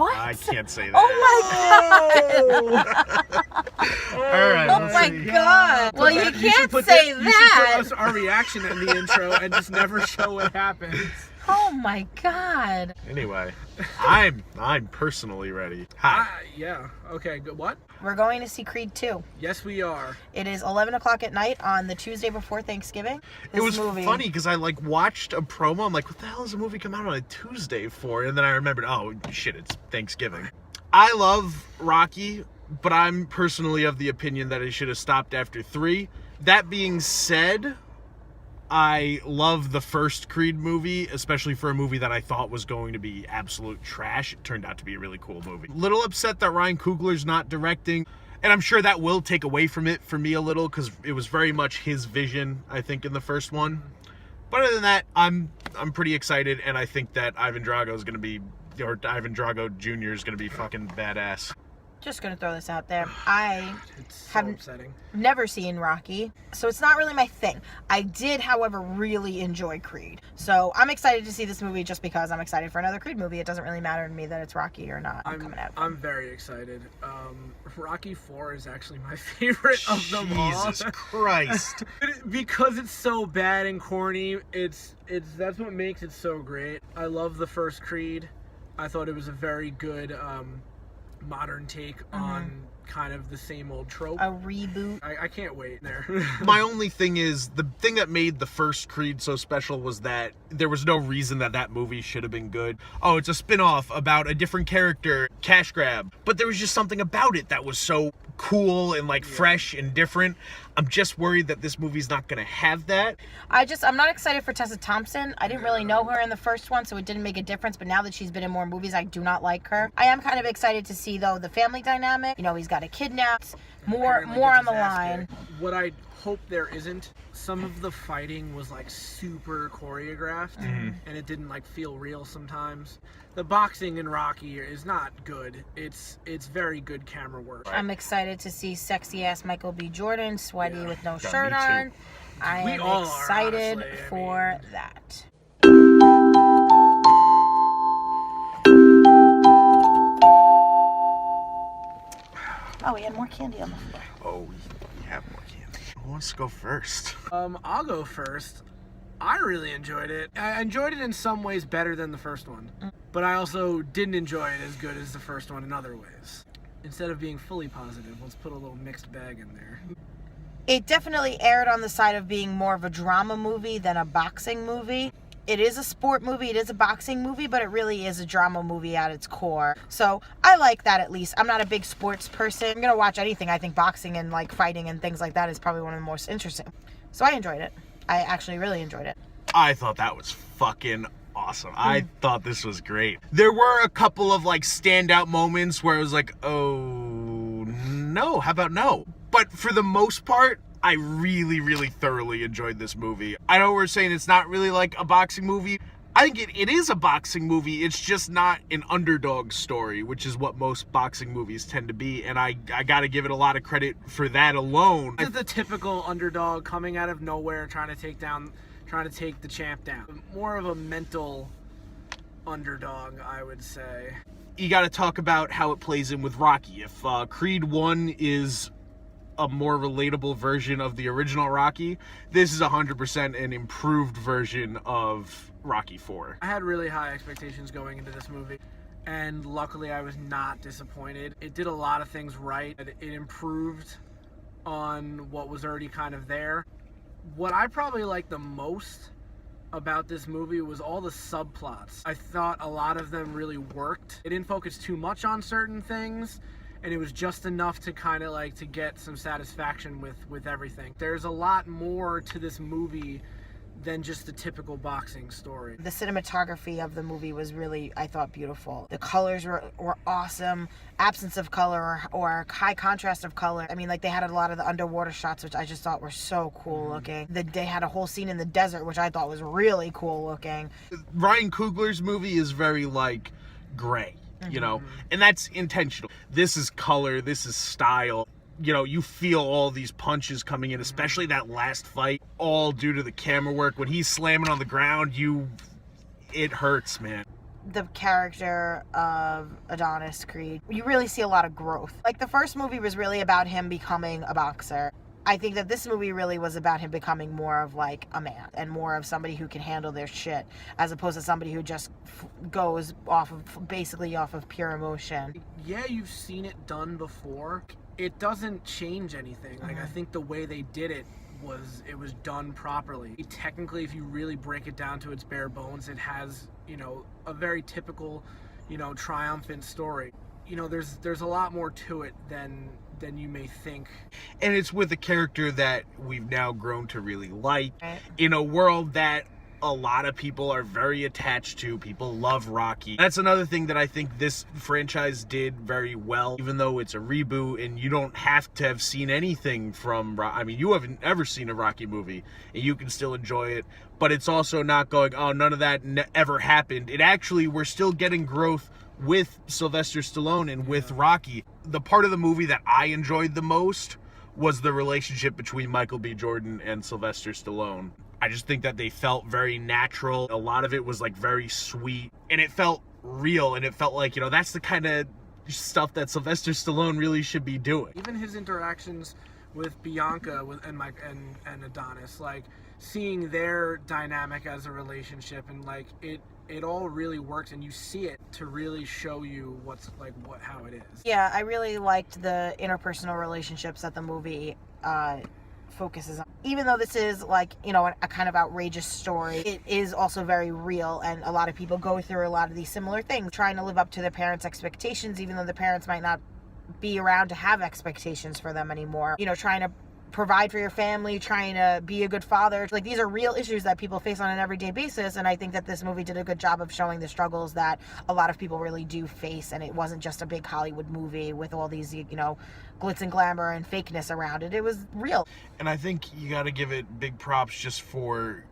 What? I can't say that. Oh my god! All right. Oh let's my see. god! Well, you can't say You should put that. us our reaction in the intro and just never show what happens. Oh my god! Anyway, I'm personally ready. Hi. Yeah. Okay. Good. What? We're going to see Creed 2. Yes, we are. It is 11 o'clock at night on the Tuesday before Thanksgiving. It was funny because I watched a promo. I'm like, what the hell is a movie come out on a Tuesday for? And then I remembered, oh shit, it's Thanksgiving. I love Rocky, but I'm personally of the opinion that it should have stopped after 3. That being said, I love the first Creed movie, especially for a movie that I thought was going to be absolute trash. It turned out to be a really cool movie. Little upset that Ryan Coogler's not directing, and I'm sure that will take away from it for me a little, because it was very much his vision, I think, in the first one. But other than that, I'm pretty excited, and I think that Ivan Drago Jr. is going to be fucking badass. Just gonna throw this out there. I It's so haven't upsetting. never seen Rocky, so it's not really my thing. I did, however, really enjoy Creed. So I'm excited to see this movie just because I'm excited for another Creed movie. It doesn't really matter to me that it's Rocky or not. I'm very excited. Rocky 4 is actually my favorite of them all. Jesus Christ. Because it's so bad and corny, that's what makes it so great. I love the first Creed. I thought it was a very good modern take on kind of the same old trope. A reboot. I can't wait there. My only thing is, the thing that made the first Creed so special was that there was no reason that movie should have been good. Oh, it's a spin-off about a different character, cash grab. But there was just something about it that was so cool and fresh and different. I'm just worried that this movie's not gonna have that. I'm not excited for Tessa Thompson. I didn't really know her in the first one, so it didn't make a difference. But now that she's been in more movies, I do not like her. I am kind of excited to see, though, the family dynamic. You know, he's got a kidnapped. More on the line. What I hope there isn't, some of the fighting was super choreographed, and it didn't feel real sometimes. The boxing in Rocky is not good. It's very good camera work. I'm excited to see sexy ass Michael B. Jordan, sweaty with no shirt me too. on. I We am all are, excited honestly. for that. Oh, we had more candy on the floor. Oh, we have more candy. Who wants to go first? I'll go first. I really enjoyed it. I enjoyed it in some ways better than the first one, but I also didn't enjoy it as good as the first one in other ways. Instead of being fully positive, let's put a little mixed bag in there. It definitely aired on the side of being more of a drama movie than a boxing movie. It is a sport movie, it is a boxing movie, but it really is a drama movie at its core. So I like that at least. I'm not a big sports person. I'm going to watch anything. I think boxing and fighting and things like that is probably one of the most interesting. So I enjoyed it. I actually really enjoyed it. I thought that was fucking awesome. I thought this was great. There were a couple of standout moments where it was oh no, how about no? But for the most part, I really, really thoroughly enjoyed this movie. I know we're saying it's not really like a boxing movie. I think it is a boxing movie. It's just not an underdog story, which is what most boxing movies tend to be. And I got to give it a lot of credit for that alone. It's the typical underdog coming out of nowhere, trying to take the champ down. More of a mental underdog, I would say. You got to talk about how it plays in with Rocky. If Creed 1 is a more relatable version of the original Rocky, this is 100% an improved version of Rocky 4. I had really high expectations going into this movie, and luckily I was not disappointed. It did a lot of things right. It improved on what was already kind of there. What I probably liked the most about this movie was all the subplots. I thought a lot of them really worked. It didn't focus too much on certain things, and it was just enough to kind of to get some satisfaction with everything. There's a lot more to this movie than just the typical boxing story. The cinematography of the movie was really, I thought, beautiful. The colors were awesome. Absence of color or high contrast of color. I mean, they had a lot of the underwater shots, which I just thought were so cool looking. They had a whole scene in the desert, which I thought was really cool looking. Ryan Coogler's movie is very gray, you know, and that's intentional. This is color, this is style. You know, you feel all these punches coming in, especially that last fight, all due to the camera work. When he's slamming on the ground, it hurts, man. the character of Adonis Creed, you really see a lot of growth. Like, the first movie was really about him becoming a boxer. I think that this movie really was about him becoming more of like a man and more of somebody who can handle their shit, as opposed to somebody who just goes basically off of pure emotion. Yeah, you've seen it done before. It doesn't change anything. Like, I think the way they did it was done properly. Technically, if you really break it down to its bare bones, it has, a very typical, triumphant story. There's a lot more to it than you may think. And it's with a character that we've now grown to really like, Right. in a world that a lot of people are very attached to. People love Rocky. That's another thing that I think this franchise did very well, even though it's a reboot and you don't have to have seen anything from you haven't ever seen a Rocky movie and you can still enjoy it, but it's also not going, oh, none of that ever happened. It actually, we're still getting growth with Sylvester Stallone and with Rocky. The part of the movie that I enjoyed the most was the relationship between Michael B. Jordan and Sylvester Stallone. I just think that they felt very natural. A lot of it was like very sweet, and it felt real, and it felt like, that's the kind of stuff that Sylvester Stallone really should be doing. Even his interactions with Bianca and Adonis, like seeing their dynamic as a relationship, and like it all really works, and you see it to really show you how it is. Yeah, I really liked the interpersonal relationships that the movie focuses on. Even though this is like, a kind of outrageous story, it is also very real, and a lot of people go through a lot of these similar things, trying to live up to their parents' expectations, even though the parents might not be around to have expectations for them anymore. Trying to provide for your family, trying to be a good father. Like, these are real issues that people face on an everyday basis, and I think that this movie did a good job of showing the struggles that a lot of people really do face, and it wasn't just a big Hollywood movie with all these, glitz and glamour and fakeness around it. It was real. And I think you got to give it big props just for,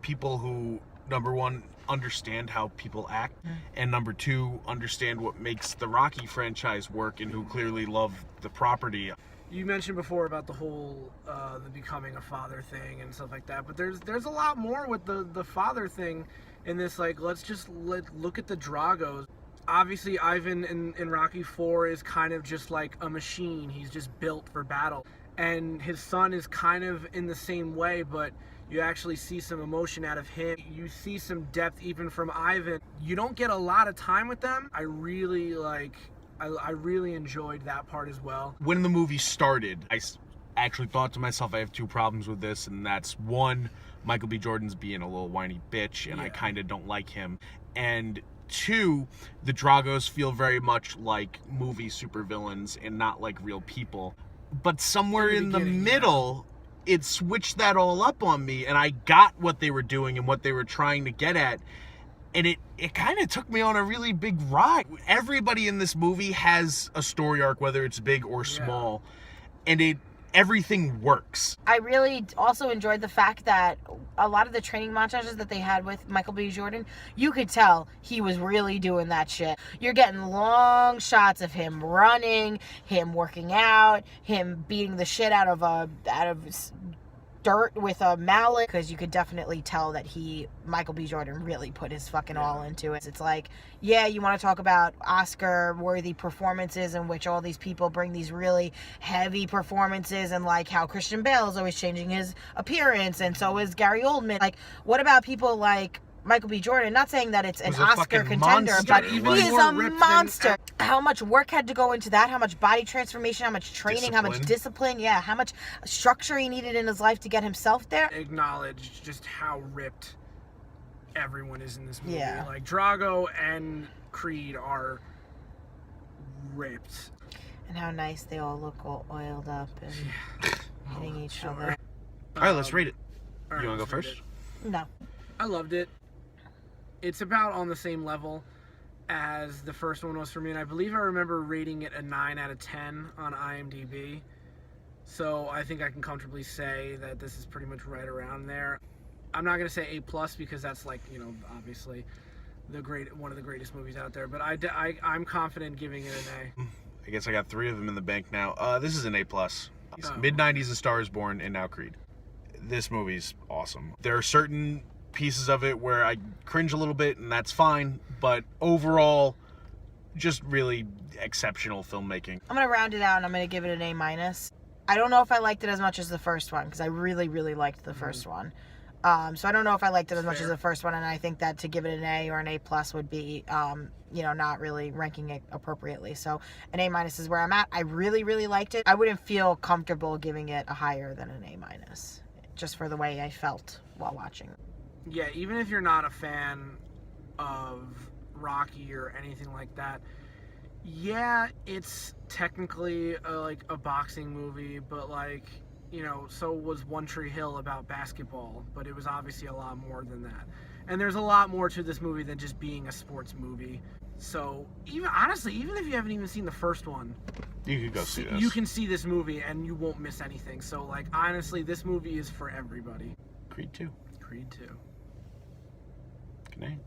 people who, number one, understand how people act, and number two, understand what makes the Rocky franchise work, and who clearly love the property. You mentioned before about the whole the becoming a father thing and stuff like that, but there's a lot more with the father thing in this. Like, let's just look at the Dragos. Obviously, Ivan in Rocky IV is kind of just like a machine. He's just built for battle, and his son is kind of in the same way, but you actually see some emotion out of him. You see some depth even from Ivan. You don't get a lot of time with them. I really enjoyed that part as well. When the movie started, I actually thought to myself, I have two problems with this, and that's one, Michael B. Jordan's being a little whiny bitch, and I kind of don't like him, and two, the Dragos feel very much like movie supervillains and not like real people. But somewhere in the middle, it switched that all up on me, and I got what they were doing and what they were trying to get at. And it kind of took me on a really big ride. Everybody in this movie has a story arc, whether it's big or small, and everything works. I really also enjoyed the fact that a lot of the training montages that they had with Michael B. Jordan, you could tell he was really doing that shit. You're getting long shots of him running, him working out, him beating the shit out of dirt with a mallet, because you could definitely tell that Michael B. Jordan really put his fucking all into it. It's like, yeah, you want to talk about Oscar-worthy performances in which all these people bring these really heavy performances, and like how Christian Bale is always changing his appearance, and so is Gary Oldman. Like, what about people like Michael B. Jordan? Not saying that it's an Oscar contender, but he is a monster. How much work had to go into that, how much body transformation, how much training, how much discipline, how much structure he needed in his life to get himself there. Acknowledge just how ripped everyone is in this movie. Yeah. Like, Drago and Creed are ripped. And how nice they all look, all oiled up and hitting each other. All right, let's rate it. All right, You want to go let's rate first? No. I loved it. It's about on the same level as the first one was for me, and I believe I remember rating it a 9 out of 10 on IMDb. So I think I can comfortably say that this is pretty much right around there. I'm not going to say A+ because that's like, obviously one of the greatest movies out there, but I'm confident giving it an I guess I got 3 of them in the bank now. This is an A+. Mid-90s, A Star is Born, and now Creed. This movie's awesome. There are certain pieces of it where I cringe a little bit, and that's fine. But overall, just really exceptional filmmaking. I'm gonna round it out and I'm gonna give it an A-. I don't know if I liked it as much as the first one, because I really, really liked the first one. So I don't know if I liked it as much as the first one, and I think that to give it an A or an A+ would be, not really ranking it appropriately. So an A- is where I'm at. I really, really liked it. I wouldn't feel comfortable giving it a higher than an A-, just for the way I felt while watching. Yeah, even if you're not a fan of Rocky or anything like that, yeah, it's technically a boxing movie, but so was One Tree Hill about basketball, but it was obviously a lot more than that. And there's a lot more to this movie than just being a sports movie. So even if you haven't even seen the first one, You could go see this. you can see this movie and you won't miss anything. So honestly, this movie is for everybody. Creed 2. Creed 2. Good night.